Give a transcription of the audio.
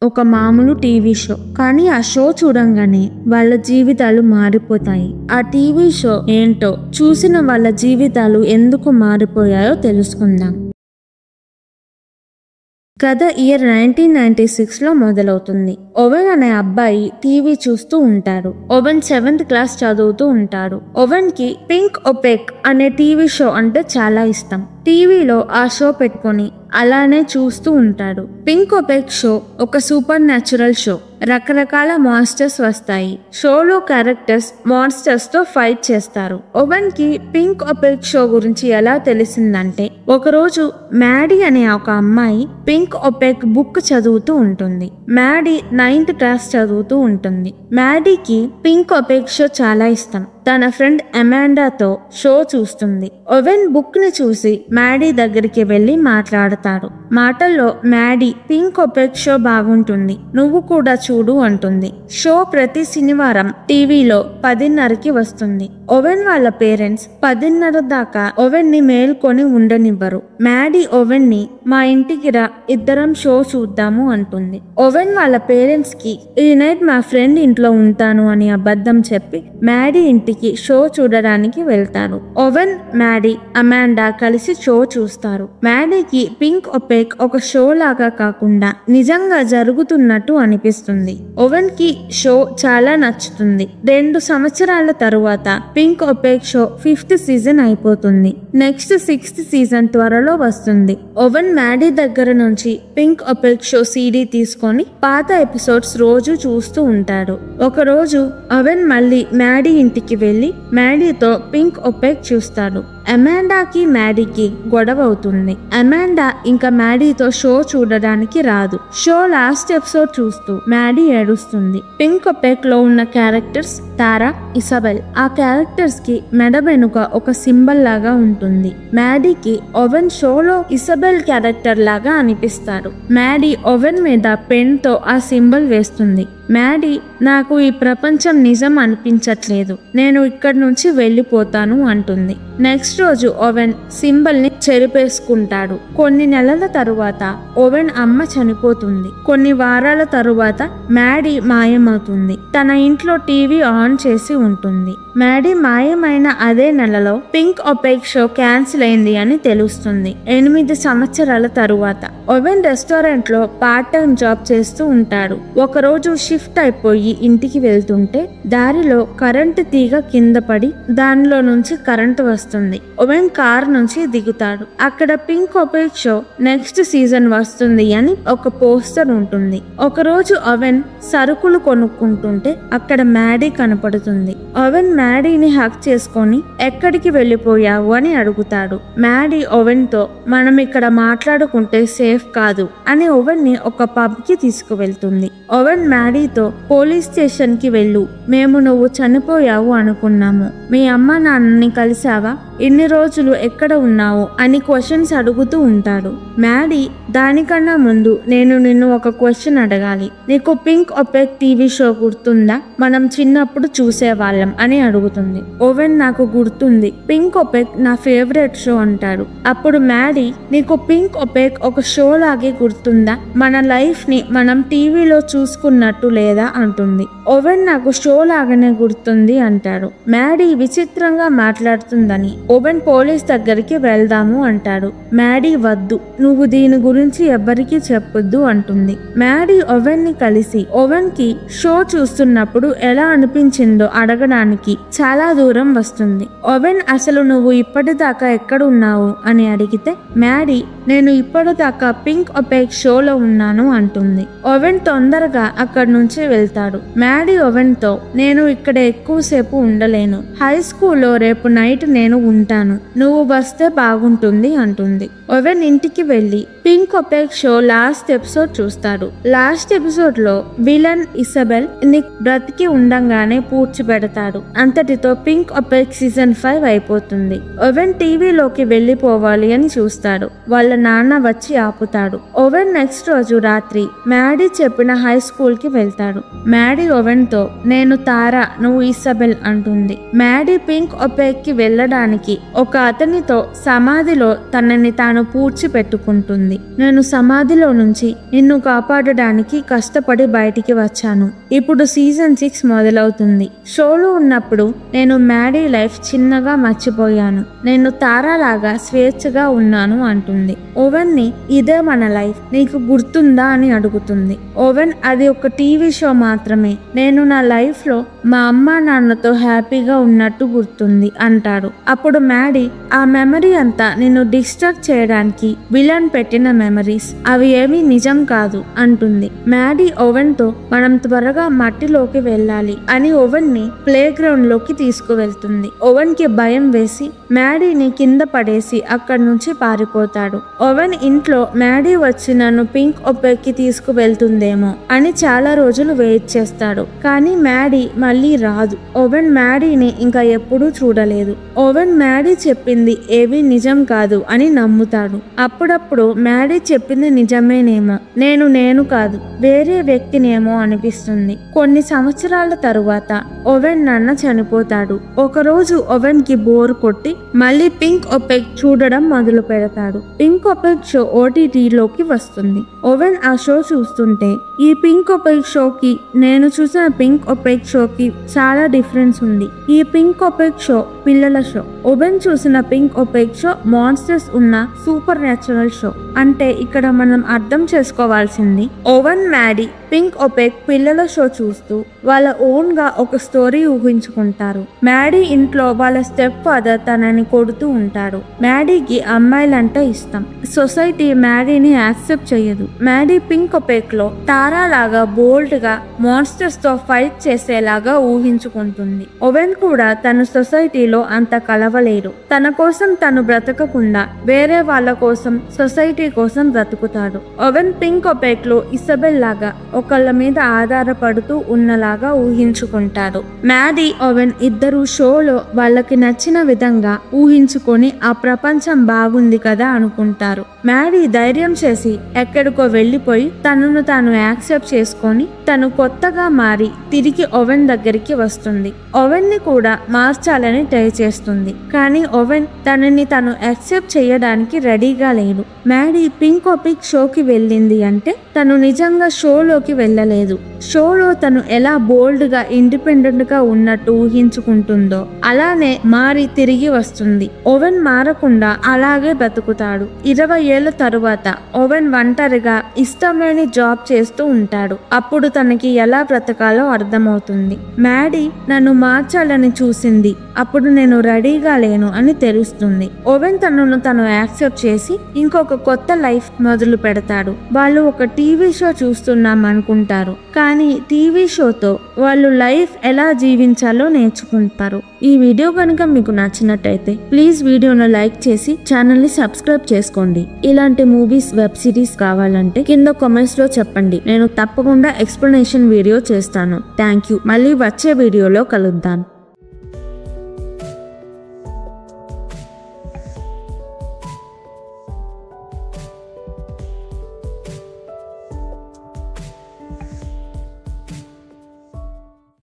ఒక మామూలు TV show. కానీ ఆ షో చూడంగానే వాళ్ళ జీవితాలు మారిపోతాయి. ఆ టీవీ షో ఏంటో, చూసిన వాళ్ళ జీవితాలు ఎందుకు మారిపోయాయో తెలుసుకుందాం. కథ ఇయర్ 1996లో మొదలవుతుంది. ఓవెన్ అనే అబ్బాయి టీవీ చూస్తూ ఉంటాడు. ఓవెన్ 7th క్లాస్ చదువుతూ ఉంటాడు. ఓవెన్ కి పింక్ ఒపెక్ అనే టీవీ షో అంటే చాలా ఇష్టం. టీవీలో ఆ షో పెట్టుకొని అలానే చూస్తూ ఉంటాడు. పింక్ ఒపెక్ షో ఒక సూపర్ న్యాచురల్ షో. రకరకాల మాన్స్టర్స్ వస్తాయి. షోలో క్యారెక్టర్స్ మాన్స్టర్స్ తో ఫైట్ చేస్తారు. ఓవెన్ కి పింక్ ఒపెక్ షో గురించి ఎలా తెలిసిందంటే, ఒకరోజు మ్యాడీ అనే ఒక అమ్మాయి పింక్ ఒపెక్ బుక్ చదువుతూ ఉంటుంది. మ్యాడీ 9th క్లాస్ చదువుతూ ఉంటుంది. మ్యాడీకి పింక్ ఒపెక్ షో చాలా ఇష్టం. తన ఫ్రెండ్ అమాండాతో షో చూస్తుంది. ఓవెన్ బుక్ ని చూసి మ్యాడీ దగ్గరికి వెళ్లి మాట్లాడతాడు. మాటల్లో మ్యాడీ పింక్ ఒపెక్ షో బాగుంటుంది, నువ్వు కూడా చూడు అంటుంది. షో ప్రతి శనివారం టీవీలో 10:30కి వస్తుంది. ఓవెన్ వాళ్ళ పేరెంట్స్ 10:30 దాకా ఓవెన్ ని మేల్కొని ఉండనివ్వరు. మ్యాడీ ఓవెన్ ని మా ఇంటికి రా, ఇద్దరం షో చూద్దాము అంటుంది. ఓవెన్ వాళ్ళ పేరెంట్స్ కి ఈ నైట్ మా ఫ్రెండ్ ఇంట్లో ఉంటాను అని అబద్ధం చెప్పి మ్యాడీ ఇంటికి షో చూడడానికి వెళ్తారు. ఓవెన్, మ్యాడీ, అమాండా కలిసి షో చూస్తారు. మ్యాడీకి పింక్ ఒపెక్ ఒక షో లాగా కాకుండా నిజంగా జరుగుతున్నట్టు అనిపిస్తుంది. ఓవెన్ కి షో చాలా నచ్చుతుంది. 2 సంవత్సరాల తరువాత pink OPEC show 5th season అయిపోతుంది. నెక్స్ట్ 6th సీజన్ త్వరలో వస్తుంది. ఓవెన్ మ్యాడీ దగ్గర నుంచి పింక్ ఒపెక్ షో సీడీ తీసుకొని పాత ఎపిసోడ్స్ రోజు చూస్తూ ఉంటాడు. ఒకరోజు ఓవెన్ మళ్ళీ మ్యాడీ ఇంటికి వెళ్లి మ్యాడీతో పింక్ ఒపెక్ చూస్తాడు. అమాండాకి మ్యాడీకి గొడవ అవుతుంది. అమాండా ఇంకా మ్యాడీతో షో చూడడానికి రాదు. షో లాస్ట్ ఎపిసోడ్ చూస్తూ మ్యాడీ ఏడుస్తుంది. పింక్ ఒపెక్ లో ఉన్న క్యారెక్టర్స్ తారా, ఇసబెల్. ఆ క్యారెక్టర్స్ కి మెడ వెనుక ఒక సింబల్ లాగా ఉంటుంది. మ్యాడీకి ఓవెన్ షోలో ఇసబెల్ క్యారెక్టర్ లాగా అనిపిస్తాడు. మ్యాడీ ఓవెన్ మీద పెన్ తో ఆ సింబల్ వేస్తుంది. మ్యాడీ, నాకు ఈ ప్రపంచం నిజం అనిపించట్లేదు, నేను ఇక్కడి నుంచి వెళ్ళిపోతాను అంటుంది. నెక్స్ట్ రోజు ఓవెన్ సింబల్ ని చెరిపేసుకుంటాడు. కొన్ని నెలల తరువాత ఓవెన్ అమ్మ చనిపోతుంది. కొన్ని వారాల తరువాత మ్యాడీ మాయమవుతుంది. తన ఇంట్లో టీవీ ఆన్ చేసి ఉంటుంది. మ్యాడీ మాయమైన అదే నెలలో పింక్ ఒపెక్ షో క్యాన్సిల్ అయింది అని తెలుస్తుంది. 8 సంవత్సరాల తరువాత ఓవెన్ రెస్టారెంట్ లో పార్ట్ టైం జాబ్ చేస్తూ ఉంటాడు. ఒకరోజు షిఫ్ట్ అయిపోయి ఇంటికి వెళ్తుంటే దారిలో కరెంటు తీగ కింద పడి దానిలో నుంచి కరెంటు వస్తుంది. ఓవెన్ కార్ నుంచి దిగుతాడు. అక్కడ pink OPEC show next season వస్తుంది అని ఒక పోస్టర్ ఉంటుంది. ఒకరోజు ఓవెన్ సరుకులు కొనుక్కుంటుంటే అక్కడ మ్యాడీ కనపడుతుంది. ఓవెన్ మ్యాడీని హక్ చేసుకొని ఎక్కడికి వెళ్ళిపోయావు అని అడుగుతాడు. మ్యాడీ ఓవెన్ తో మనం ఇక్కడ మాట్లాడుకుంటే సేఫ్ కాదు అని ఓవెన్ ని ఒక పబ్ కి తీసుకువెళ్తుంది. ఓవెన్ మ్యాడీతో పోలీస్ స్టేషన్ కి వెళ్ళు, మేము నువ్వు చనిపోయావు అనుకున్నాము, మీ అమ్మ నాన్నని కలిసావా, ఇన్ని రోజులు ఎక్కడ ఉన్నావు అని క్వశ్చన్స్ అడుగుతూ ఉంటాడు. మ్యాడీ, దానికన్నా ముందు నేను నిన్ను ఒక క్వశ్చన్ అడగాలి, నీకు పింక్ ఒపెక్ టీవీ షో గుర్తుందా, మనం చిన్నప్పుడు చూసేవాళ్ళం అని అడుగుతుంది. ఓవెన్, నాకు గుర్తుంది, పింక్ ఒపెక్ నా ఫేవరెట్ షో అంటాడు. అప్పుడు మ్యాడీ, నీకు పింక్ ఒపెక్ ఒక షో లాగే గుర్తుందా, మన లైఫ్ ని మనం టీవీలో చూసుకున్నట్టు లేదా అంటుంది. ఓవెన్, నాకు షో లాగానే గుర్తుంది అంటాడు. మ్యాడీ విచిత్రంగా మాట్లాడుతుందని ఓవెన్ పోలీస్ దగ్గరికి వెళ్దాము అంటాడు. మ్యాడీ, వద్దు, నువ్వు దీని గురించి ఎవ్వరికీ చెప్పొద్దు అంటుంది. మ్యాడీ ఓవెన్ ని కలిసి ఓవెన్ కి షో చూస్తున్నప్పుడు ఎలా అనిపించిందో అడగడానికి చాలా దూరం వస్తుంది. ఓవెన్, అసలు నువ్వు ఇప్పటిదాకా ఎక్కడున్నావు అని అడిగితే మ్యాడీ, నేను ఇప్పటిదాకా పింక్ ఒపెక్ షోలో ఉన్నాను అంటుంది. ఓవెన్ తొందరగా అక్కడి నుంచి వెళ్తాడు. మ్యాడీ ఓవెన్ తో, నేను ఇక్కడ ఎక్కువసేపు ఉండలేను, హై స్కూల్లో రేపు నైట్ నేను ఉంటాను, నువ్వు వస్తే బాగుంటుంది అంటుంది. ఓవెన్ ఇంటికి వెళ్లి pink OPEC show last episode చూస్తాడు. లాస్ట్ ఎపిసోడ్ లో విలన్ ఇసబెల్ ని బ్రతికి ఉండంగానే పూడ్చిపెడతాడు. అంతటితో పింక్ ఒపెక్ సీజన్ 5 అయిపోతుంది. ఓవెన్ టీవీలోకి వెళ్లిపోవాలి అని చూస్తాడు. వాళ్ళ నాన్న వచ్చి ఆపుతాడు. ఓవెన్ నెక్స్ట్ రోజు రాత్రి మ్యాడీ చెప్పిన హై స్కూల్ కి వెళ్తాడు. మ్యాడీ ఓవెన్ తో, నేను తారా, నువ్వు ఇసబెల్ అంటుంది. మ్యాడీ పింక్ ఒపెక్ కి వెళ్ళడానికి వచ్చేసరికి ఒక అతనితో సమాధిలో తనని తాను పూడ్చిపెట్టుకుంటుంది. నేను సమాధిలో నుంచి నిన్ను కాపాడడానికి కష్టపడి బయటికి వచ్చాను. ఇప్పుడు సీజన్ 6 మొదలవుతుంది. షోలో ఉన్నప్పుడు నేను మ్యాడీ లైఫ్ చిన్నగా మర్చిపోయాను. నేను తారాలాగా స్వేచ్ఛగా ఉన్నాను అంటుంది. ఓవెన్ ని ఇదే మన లైఫ్, నీకు గుర్తుందా అని అడుగుతుంది. ఓవెన్ అది ఒక టీవీ షో మాత్రమే, నేను నా లైఫ్ లో మా అమ్మ నాన్నతో హ్యాపీగా ఉన్నట్టు గుర్తుంది అంటాడు. అప్పుడు మ్యాడీ ఆ మెమరీ అంతా నిన్ను డిస్ట్రాక్ట్ చేయడానికి విలన్ పెట్టిన మెమరీస్, అవి ఏమీ నిజం కాదు అంటుంది. మ్యాడీ ఓవెన్ తో మనం త్వరగా మట్టిలోకి వెళ్ళాలి అని ఓవెన్ ని ప్లే గ్రౌండ్ లోకి తీసుకువెళ్తుంది. ఓవెన్ కి భయం వేసి మ్యాడీని కింద పడేసి అక్కడి నుంచి పారిపోతాడు. ఓవెన్ ఇంట్లో మ్యాడీ వచ్చి నన్ను పింక్ ఒపెక్కి తీసుకువెళ్తుందేమో అని చాలా రోజులు వెయిట్ చేస్తాడు. కానీ మ్యాడీ మళ్ళీ రాదు. ఓవెన్ మ్యాడీని ఇంకా ఎప్పుడూ చూడలేదు. ఓవెన్ మ్యాడీ చెప్పింది ఏవీ నిజం కాదు అని నమ్ముతాడు. అప్పుడప్పుడు మ్యాడీ చెప్పింది నిజమేనేమో, నేను కాదు వేరే వ్యక్తినేమో అనిపిస్తుంది. కొన్ని సంవత్సరాల తరువాత ఓవెన్ నాన్న చనిపోతాడు. ఒకరోజు ఓవెన్ కి బోర్ కొట్టి మళ్ళీ పింక్ ఒపెక్ చూడడం మొదలు పెడతాడు. పింక్ ఒపెక్ షో OTTలోకి వస్తుంది. ఓవెన్ ఆ షో చూస్తుంటే ఈ పింక్ ఒపెక్ షోకి నేను చూసిన పింక్ ఒపెక్ షోకి చాలా డిఫరెన్స్ ఉంది. ఈ పింక్ ఒపెక్ షో పిల్లల షో. ఓవెన్ చూసిన పింక్ ఒపెక్ షో మాన్స్టర్స్ ఉన్న సూపర్ న్యాచురల్ షో. అంటే ఇక్కడ మనం అర్థం చేసుకోవాల్సింది, ఓవెన్ మ్యాడీ పింక్ ఒపెక్ పిల్లల షో చూస్తూ వాళ్ళ ఓన్ గా ఒక స్టోరీ ఊహించుకుంటారు. మ్యాడీ ఇంట్లో వాళ్ళ స్టెప్ ఫాదర్ తనని కొడుతూ ఉంటాడు. మ్యాడీకి అమ్మాయిలంటే ఇష్టం. సొసైటీ మ్యాడీని యాక్సెప్ట్ చేయదు. మ్యాడీ పింక్ ఒపెక్ లో తారా లాగా బోల్డ్ గా మాన్స్టర్స్ తో ఫైట్ చేసేలాగా ఊహించుకుంటుంది. ఓవెన్ కూడా తన సొసైటీలో అంత కలవలేడు. తన కోసం తను బ్రతకకుండా వేరే వాళ్ళ కోసం, సొసైటీ కోసం బ్రతుకుతాడు. ఓవెన్ పింక్ ఒపెక్ లో ఇసబెల్ లాగా ఒకళ్ళ మీద ఆధారపడుతూ ఉన్నలాగా ఊహించుకుంటాడు. మ్యాడీ ఓవెన్ ఇద్దరు షోలో వాళ్ళకి నచ్చిన విధంగా ఊహించుకొని ఆ ప్రపంచం బాగుంది కదా అనుకుంటారు. మ్యాడీ ధైర్యం చేసి ఎక్కడికో వెళ్ళిపోయి తనను తాను యాక్సెప్ట్ చేసుకొని తను కొత్తగా మారి తిరిగి ఓవెన్ దగ్గరికి వస్తుంది. ఓవెన్ ని కూడా మార్చాలని ట్రై చేస్తుంది. కానీ ఓవెన్ తనని తను యాక్సెప్ట్ చేయడానికి రెడీగా లేడు. మ్యాడీ పింక్ ఒపెక్ షోకి వెళ్ళింది అంటే తను నిజంగా షోలోకి వెళ్ళలేదు. షోలో తను ఎలా బోల్డ్ గా ఇండిపెండెంట్ గా ఉన్నట్టు ఊహించుకుంటుందో అలానే మారి తిరిగి వస్తుంది. ఓవెన్ మారకుండా అలాగే బ్రతుకుతాడు. 20 ఏళ్ల తరువాత ఓవెన్ ఒంటరిగా ఇష్టం లేని జాబ్ చేస్తూ ఉంటాడు. అప్పుడు తనకి ఎలా బ్రతకాలో అర్థమవుతుంది. మ్యాడీ నన్ను మార్చాలని చూసింది, అప్పుడు నేను రెడీగా లేను అని తెలుస్తుంది. ఓవెన్ తనను తను యాక్సెప్ట్ చేసి ఇంకొక కొత్త లైఫ్ మొదలు పెడతాడు. వాళ్ళు ఒక టీవీ షో చూస్తున్నాం అనుకుంటారు, కానీ టీవీ షోతో వాళ్ళు లైఫ్ ఎలా జీవించాలో నేర్చుకుంటారు. ఈ వీడియో కనుక మీకు నచ్చినట్టయితే ప్లీజ్ వీడియోను లైక్ చేసి ఛానల్ ని సబ్స్క్రైబ్ చేసుకోండి. ఇలాంటి మూవీస్, వెబ్ సిరీస్ కావాలంటే కింద కామెంట్స్ లో చెప్పండి. నేను తప్పకుండా ఎక్స్ప్లెనేషన్ వీడియో చేస్తాను. Thank you. మళ్ళీ వచ్చే వీడియోలో కలుద్దాం.